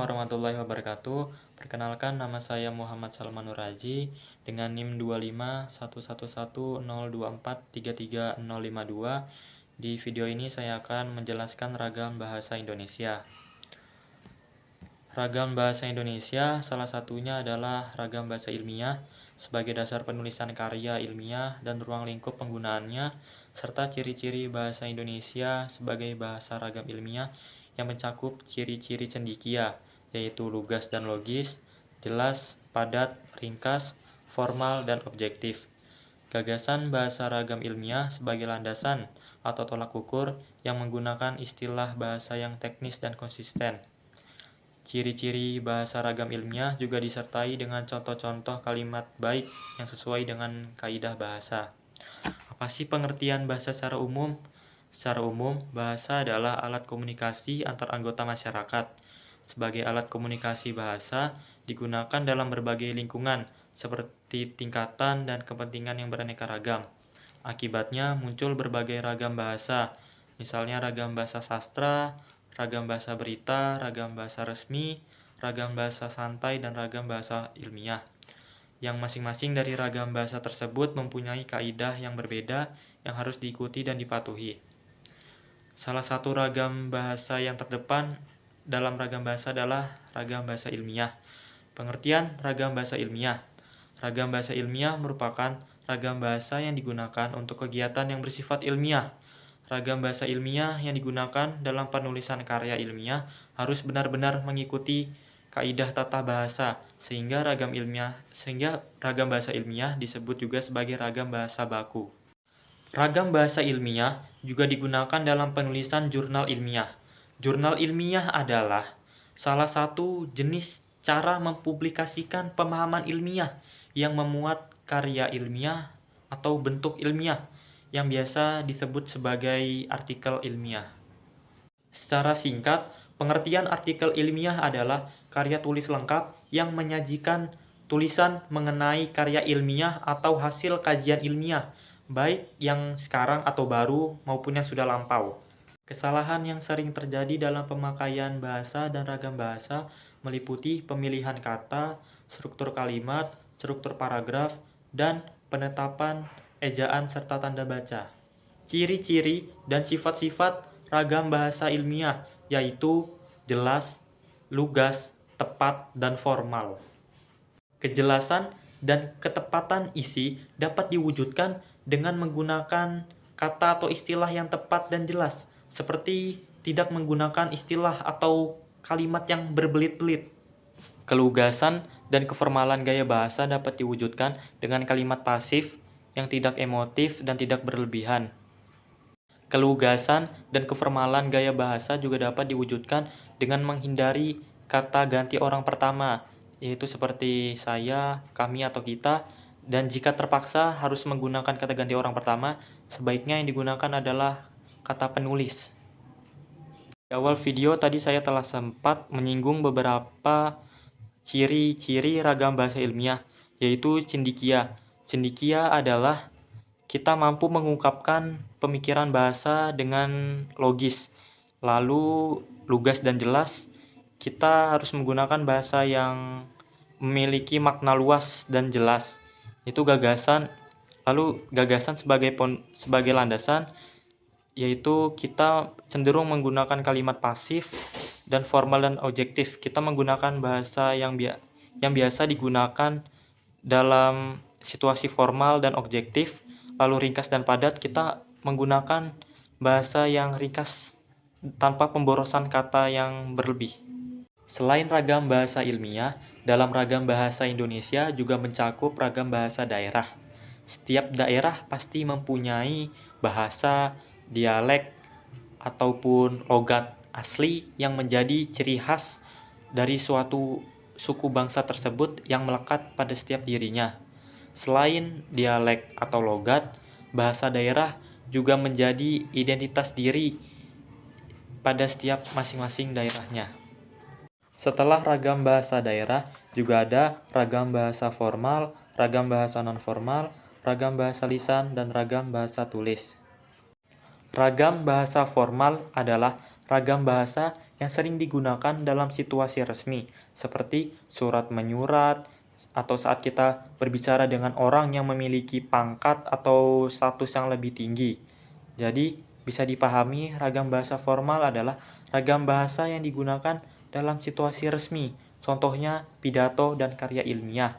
warahmatullahi wabarakatuh. Perkenalkan, nama saya Muhammad Salman Nuraji dengan NIM 2511102433052. Di video ini saya akan menjelaskan ragam bahasa Indonesia. Ragam bahasa Indonesia salah satunya adalah ragam bahasa ilmiah sebagai dasar penulisan karya ilmiah dan ruang lingkup penggunaannya, serta ciri-ciri bahasa Indonesia sebagai bahasa ragam ilmiah yang mencakup ciri-ciri cendekia, yaitu lugas dan logis, jelas, padat, ringkas, formal, dan objektif. Gagasan bahasa ragam ilmiah sebagai landasan atau tolak ukur yang menggunakan istilah bahasa yang teknis dan konsisten. Ciri-ciri bahasa ragam ilmiah juga disertai dengan contoh-contoh kalimat baik yang sesuai dengan kaidah bahasa. Apa sih pengertian bahasa secara umum? Secara umum, bahasa adalah alat komunikasi antar anggota masyarakat. Sebagai alat komunikasi bahasa digunakan dalam berbagai lingkungan, seperti tingkatan dan kepentingan yang beraneka ragam. Akibatnya muncul berbagai ragam bahasa, misalnya ragam bahasa sastra, ragam bahasa berita, ragam bahasa resmi, ragam bahasa santai, dan ragam bahasa ilmiah. Yang masing-masing dari ragam bahasa tersebut mempunyai kaidah yang berbeda yang harus diikuti dan dipatuhi. Salah satu ragam bahasa yang terdepan dalam ragam bahasa adalah ragam bahasa ilmiah. Pengertian ragam bahasa ilmiah. Ragam bahasa ilmiah merupakan ragam bahasa yang digunakan untuk kegiatan yang bersifat ilmiah. Ragam bahasa ilmiah yang digunakan dalam penulisan karya ilmiah harus benar-benar mengikuti kaidah tata bahasa, sehingga ragam bahasa ilmiah disebut juga sebagai ragam bahasa baku. Ragam bahasa ilmiah juga digunakan dalam penulisan jurnal ilmiah. Jurnal ilmiah adalah salah satu jenis cara mempublikasikan pemahaman ilmiah yang memuat karya ilmiah atau bentuk ilmiah yang biasa disebut sebagai artikel ilmiah. Secara singkat, pengertian artikel ilmiah adalah karya tulis lengkap yang menyajikan tulisan mengenai karya ilmiah atau hasil kajian ilmiah, baik yang sekarang atau baru maupun yang sudah lampau. Kesalahan yang sering terjadi dalam pemakaian bahasa dan ragam bahasa meliputi pemilihan kata, struktur kalimat, struktur paragraf, dan penetapan ejaan serta tanda baca. Ciri-ciri dan sifat-sifat ragam bahasa ilmiah yaitu jelas, lugas, tepat, dan formal. Kejelasan dan ketepatan isi dapat diwujudkan dengan menggunakan kata atau istilah yang tepat dan jelas, seperti tidak menggunakan istilah atau kalimat yang berbelit-belit. Kelugasan dan keformalan gaya bahasa dapat diwujudkan dengan kalimat pasif yang tidak emotif dan tidak berlebihan. Kelugasan dan keformalan gaya bahasa juga dapat diwujudkan dengan menghindari kata ganti orang pertama, yaitu seperti saya, kami, atau kita, dan jika terpaksa harus menggunakan kata ganti orang pertama, sebaiknya yang digunakan adalah kata penulis. Di awal video tadi saya telah sempat menyinggung beberapa ciri-ciri ragam bahasa ilmiah, yaitu cendekia. Cendekia adalah kita mampu mengungkapkan pemikiran bahasa dengan logis, lalu lugas dan jelas. Kita harus menggunakan bahasa yang memiliki makna luas dan jelas. Itu gagasan. Lalu gagasan sebagai landasan, yaitu kita cenderung menggunakan kalimat pasif dan formal dan objektif. Kita menggunakan bahasa yang biasa digunakan dalam situasi formal dan objektif. Lalu ringkas dan padat, kita menggunakan bahasa yang ringkas tanpa pemborosan kata yang berlebih. Selain ragam bahasa ilmiah, dalam ragam bahasa Indonesia juga mencakup ragam bahasa daerah. Setiap daerah pasti mempunyai bahasa, dialek, ataupun logat asli yang menjadi ciri khas dari suatu suku bangsa tersebut yang melekat pada setiap dirinya. Selain dialek atau logat, bahasa daerah juga menjadi identitas diri pada setiap masing-masing daerahnya. Setelah ragam bahasa daerah, juga ada ragam bahasa formal, ragam bahasa non-formal, ragam bahasa lisan, dan ragam bahasa tulis. Ragam bahasa formal adalah ragam bahasa yang sering digunakan dalam situasi resmi, seperti surat menyurat, atau saat kita berbicara dengan orang yang memiliki pangkat atau status yang lebih tinggi. Jadi, bisa dipahami ragam bahasa formal adalah ragam bahasa yang digunakan dalam situasi resmi, contohnya pidato dan karya ilmiah.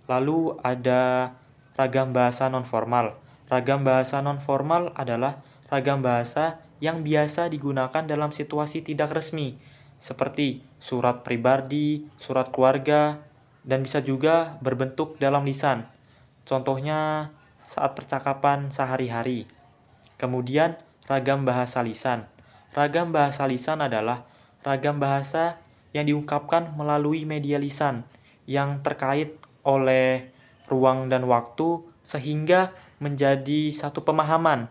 Lalu ada ragam bahasa nonformal. Ragam bahasa nonformal adalah ragam bahasa yang biasa digunakan dalam situasi tidak resmi, seperti surat pribadi, surat keluarga, dan bisa juga berbentuk dalam lisan. Contohnya saat percakapan sehari-hari. Kemudian ragam bahasa lisan. Ragam bahasa lisan adalah ragam bahasa yang diungkapkan melalui media lisan yang terkait oleh ruang dan waktu sehingga menjadi satu pemahaman.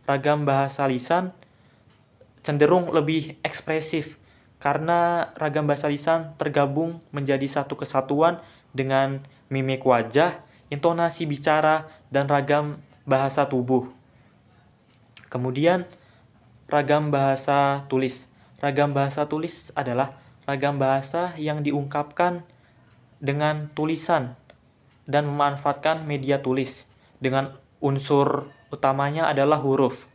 Ragam bahasa lisan cenderung lebih ekspresif karena ragam bahasa lisan tergabung menjadi satu kesatuan dengan mimik wajah, intonasi bicara, dan ragam bahasa tubuh. Kemudian ragam bahasa tulis. Ragam bahasa tulis adalah ragam bahasa yang diungkapkan dengan tulisan dan memanfaatkan media tulis dengan unsur utamanya adalah huruf.